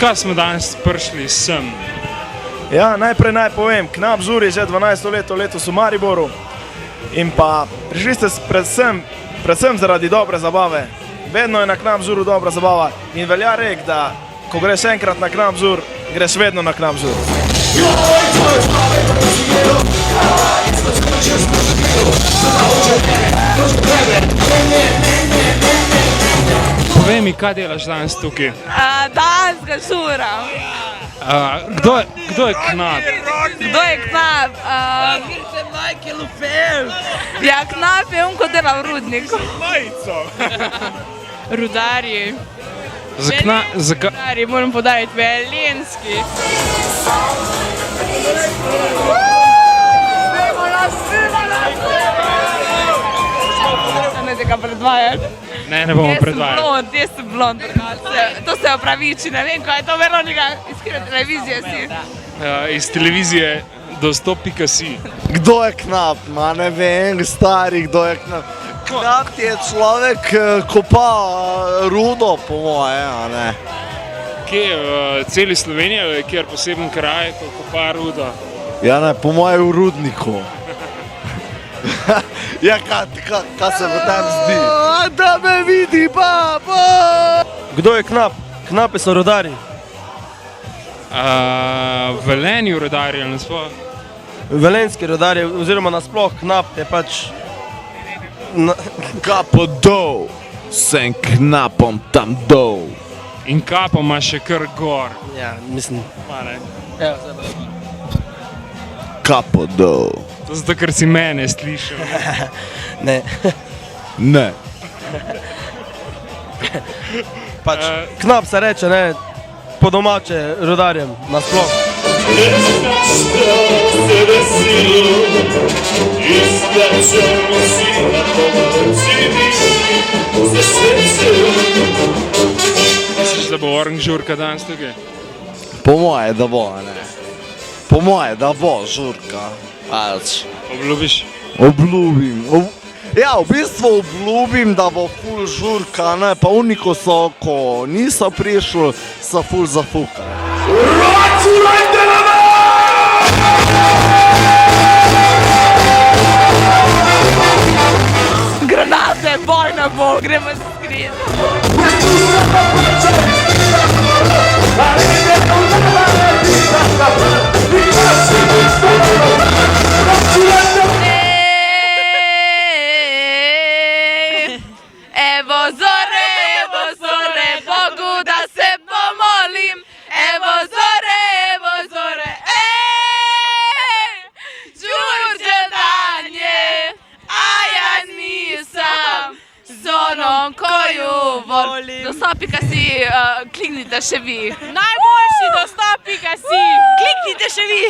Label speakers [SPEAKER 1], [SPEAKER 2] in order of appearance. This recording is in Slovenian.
[SPEAKER 1] Zakaj smo danes prišli sem?
[SPEAKER 2] Ja, najprej naj povem, Knap Žur je že 12. leto letos v Mariboru in pa prišli ste predvsem zaradi dobre zabave. Vedno je na Knap Žuru dobra zabava in velja rek, da ko greš enkrat na Knap Žur, greš vedno na Knap Žur.
[SPEAKER 1] Povej mi, kaj delaš danes tukaj?
[SPEAKER 3] Danes ga žuram.
[SPEAKER 1] Kdo je Knap?
[SPEAKER 3] Kdo je Knap? Ja, Knap je on, ko dela v rudniku. Rudarji. Rudarji, moram podariti, velenski. Ne tega predvajati.
[SPEAKER 1] Ne bomo predvajati.
[SPEAKER 3] Jaz sem blond, to se opraviči, ne vem, kaj je to Veronika, iz kire televizije si.
[SPEAKER 1] Iz televizije Dostop.si.
[SPEAKER 4] Kdo je Knap? Ma ne vem, stari, kdo je Knap. Knap je človek, kopa rudo, po moje, a ne.
[SPEAKER 1] Kje je v celi Sloveniji, ali je kjer poseben kraj, ko kopa rudo?
[SPEAKER 4] Ja ne, po moje v rudniku. Ja, kaj se v tem zdi? Da me vidi, baba!
[SPEAKER 2] Kdo je Knap? Knapi so rudarji.
[SPEAKER 1] Velenji rudarji ali nasploh?
[SPEAKER 2] Velenski rudarji, oziroma nasploh Knap je pač...
[SPEAKER 4] Kapo dol, sem Knapom tam dol.
[SPEAKER 1] In kapo ima še kar gor.
[SPEAKER 2] Ja, mislim... Evo, zdaj pa.
[SPEAKER 4] Kapo dol.
[SPEAKER 1] To zato, ker si mene slišal.
[SPEAKER 2] Ne.
[SPEAKER 4] Ne.
[SPEAKER 2] Pač, Knap se reče, ne, po domače rudarjem, nasploh. Misliš, da bo žurka danes tukaj?
[SPEAKER 4] Po moje, da bo, ne. Po moje, da bo žurka.
[SPEAKER 1] Obljubiš?
[SPEAKER 4] Obljubim. Ja, v bistvu obljubim, da bo ful žurka, ne, pa uniko so, ko niso prišli, so ful zafukali.
[SPEAKER 3] Granate, bojna bo, gremo skrit. Evo zore, Bogu da se pomolim. Evo zore, Đurđe dan je, a ja nisam s onom koju volim. Dostop.si, kliknite še vi. Najboljši Dostop.si, kliknite še vi.